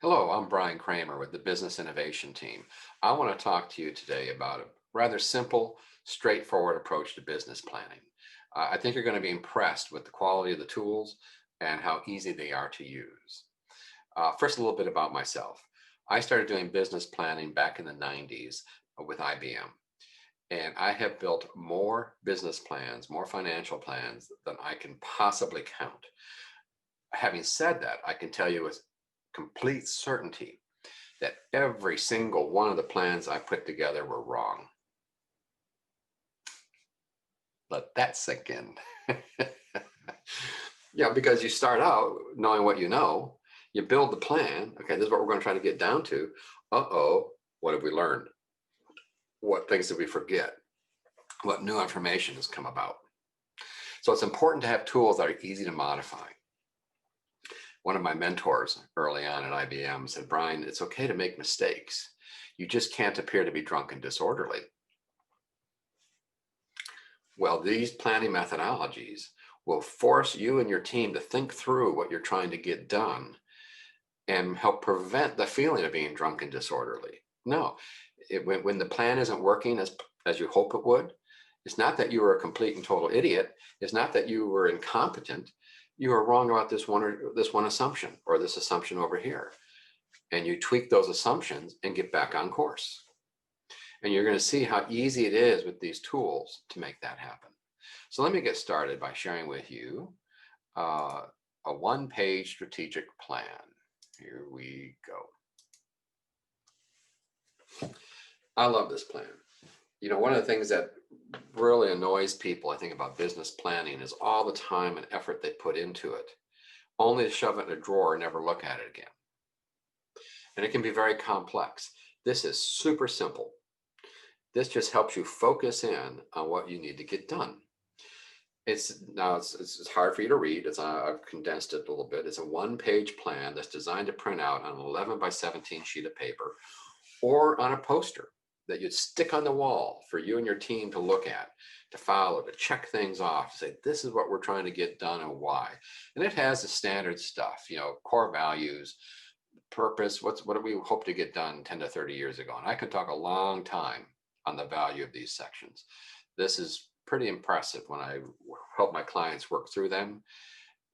Hello, I'm Brian Kramer with the Business Innovation Team. I want to talk to you today about a rather simple, straightforward approach to business planning. I think you're going to be impressed with the quality of the tools and how easy they are to use. First, a little bit about myself. I started doing business planning back in the 90s with IBM, and I have built more business plans, more financial plans than I can possibly count. Having said that, I can tell you with complete certainty that every single one of the plans I put together were wrong. Let that sink in. Yeah, because you start out knowing what you know, you build the plan. Okay, this is what we're going to try to get down to. Uh-oh, what have we learned? What things did we forget? What new information has come about? So it's important to have tools that are easy to modify. One of my mentors early on at IBM said, Brian, it's okay to make mistakes. You just can't appear to be drunk and disorderly. Well, these planning methodologies will force you and your team to think through what you're trying to get done and help prevent the feeling of being drunk and disorderly. No, when the plan isn't working as you hope it would, it's not that you were a complete and total idiot. It's not that you were incompetent. You are wrong about this one assumption or this assumption over here. And you tweak those assumptions and get back on course. And you're going to see how easy it is with these tools to make that happen. So let me get started by sharing with you a one-page strategic plan. Here we go. I love this plan. You know, one of the things that really annoys people, I think, about business planning is all the time and effort they put into it, only to shove it in a drawer and never look at it again. And it can be very complex. This is super simple. This just helps you focus in on what you need to get done. It's hard for you to read. I've condensed it a little bit. It's a one-page plan that's designed to print out on an 11 by 17 sheet of paper or on a poster that you'd stick on the wall for you and your team to look at, to follow, to check things off, to say, this is what we're trying to get done and why. And it has the standard stuff, you know, core values, purpose, what do we hope to get done 10 to 30 years ago. And I could talk a long time on the value of these sections. This is pretty impressive when I help my clients work through them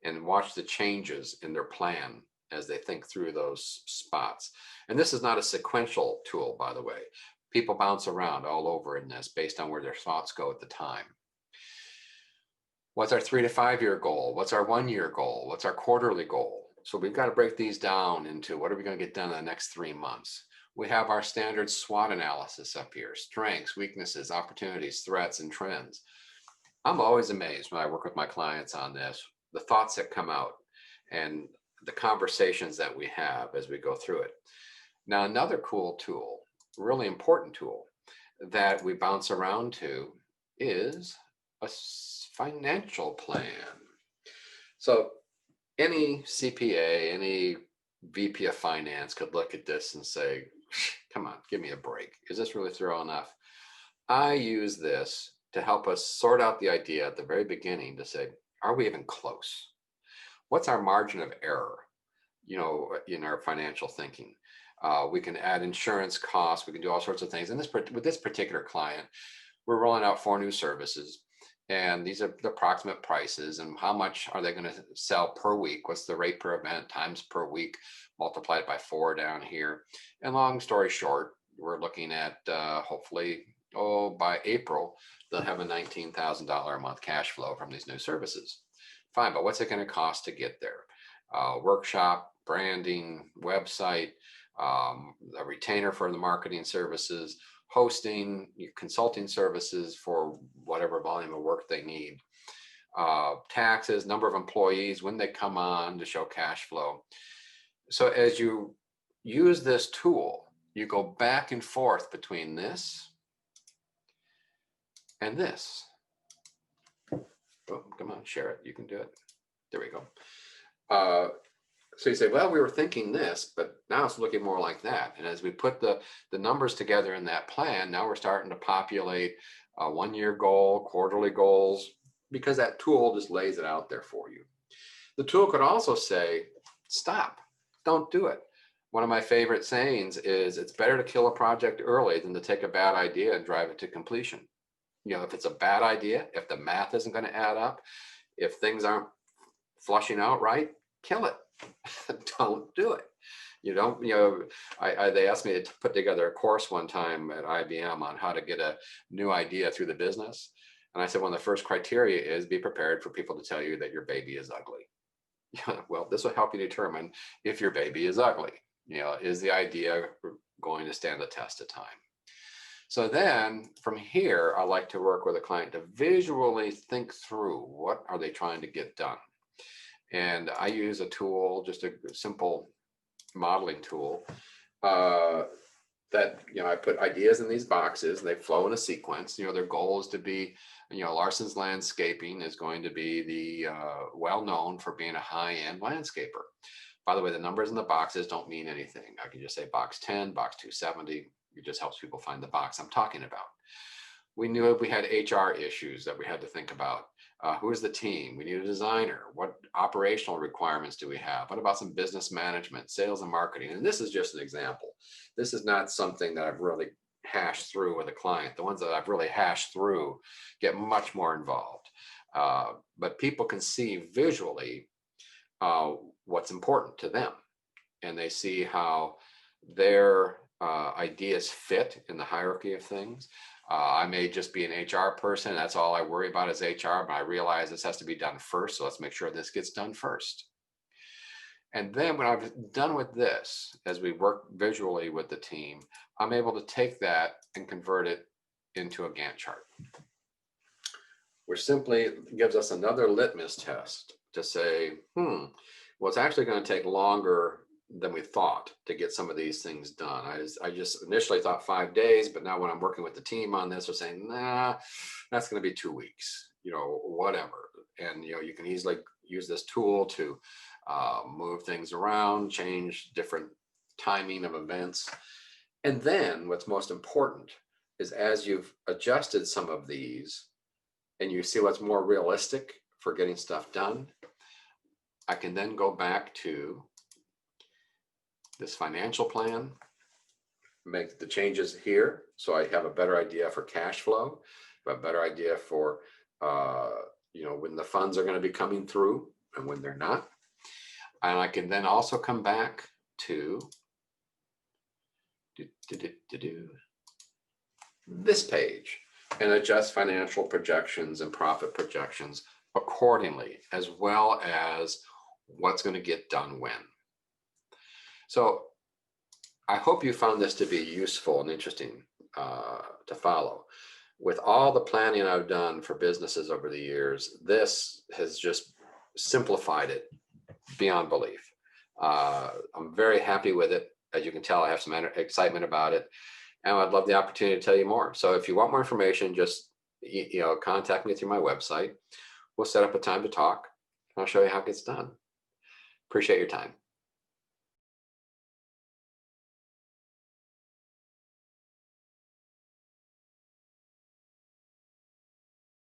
and watch the changes in their plan as they think through those spots. And this is not a sequential tool, by the way. People bounce around all over in this based on where their thoughts go at the time. What's our 3 to 5 year goal? What's our 1 year goal? What's our quarterly goal? So we've got to break these down into what are we going to get done in the next 3 months? We have our standard SWOT analysis up here: strengths, weaknesses, opportunities, threats, and trends. I'm always amazed when I work with my clients on this, the thoughts that come out and the conversations that we have as we go through it. Now, another cool tool, really important tool that we bounce around to is a financial plan. So any CPA, any VP of finance could look at this and say, come on, give me a break. Is this really thorough enough? I use this to help us sort out the idea at the very beginning to say, are we even close? What's our margin of error, you know, in our financial thinking? We can add insurance costs. We can do all sorts of things. And with this particular client, we're rolling out 4 new services. And these are the approximate prices and how much are they going to sell per week? What's the rate per event times per week, multiplied by 4 down here. And long story short, we're looking at hopefully, by April, they'll have a $19,000 a month cash flow from these new services. Fine, but what's it going to cost to get there? Workshop, branding, website, a retainer for the marketing services, hosting, consulting services for whatever volume of work they need, taxes, number of employees, when they come on to show cash flow. So as you use this tool, you go back and forth between this and this. Oh, come on, share it. You can do it. There we go. So you say, well, we were thinking this, but now it's looking more like that. And as we put the numbers together in that plan, now we're starting to populate a 1 year goal, quarterly goals, because that tool just lays it out there for you. The tool could also say, stop, don't do it. One of my favorite sayings is it's better to kill a project early than to take a bad idea and drive it to completion. If it's a bad idea, if the math isn't going to add up, if things aren't flushing out right, kill it. Don't do it. You don't, they asked me to put together a course one time at IBM on how to get a new idea through the business. And I said, one of the first criteria is be prepared for people to tell you that your baby is ugly. Well, this will help you determine if your baby is ugly. Is the idea going to stand the test of time? So then from here, I like to work with a client to visually think through what are they trying to get done. And I use a tool, just a simple modeling tool that, I put ideas in these boxes, they flow in a sequence. Their goal is to be, Larson's Landscaping is going to be the well-known for being a high-end landscaper. By the way, the numbers in the boxes don't mean anything. I can just say box 10, box 270. It just helps people find the box I'm talking about. We knew we had HR issues that we had to think about. Who is the team? We need a designer. What operational requirements do we have? What about some business management, sales and marketing? And this is just an example. This is not something that I've really hashed through with a client. The ones that I've really hashed through get much more involved. But people can see visually what's important to them. And they see how their ideas fit in the hierarchy of things. I may just be an HR person. That's all I worry about is HR, but I realize this has to be done first. So let's make sure this gets done first. And then when I've done with this, as we work visually with the team, I'm able to take that and convert it into a Gantt chart, which simply gives us another litmus test to say, well, it's actually going to take longer than we thought to get some of these things done. I just initially thought 5 days, but now when I'm working with the team on this, they're saying, nah, that's going to be 2 weeks, whatever. And, you can easily use this tool to move things around, change different timing of events. And then what's most important is as you've adjusted some of these and you see what's more realistic for getting stuff done, I can then go back to this financial plan, make the changes here so I have a better idea for cash flow, a better idea for when the funds are going to be coming through and when they're not. And I can then also come back to this page and adjust financial projections and profit projections accordingly, as well as what's going to get done when. So I hope you found this to be useful and interesting to follow. With all the planning I've done for businesses over the years, this has just simplified it beyond belief. I'm very happy with it. As you can tell, I have some excitement about it, and I'd love the opportunity to tell you more. So if you want more information, just contact me through my website. We'll set up a time to talk, and I'll show you how it gets done. Appreciate your time.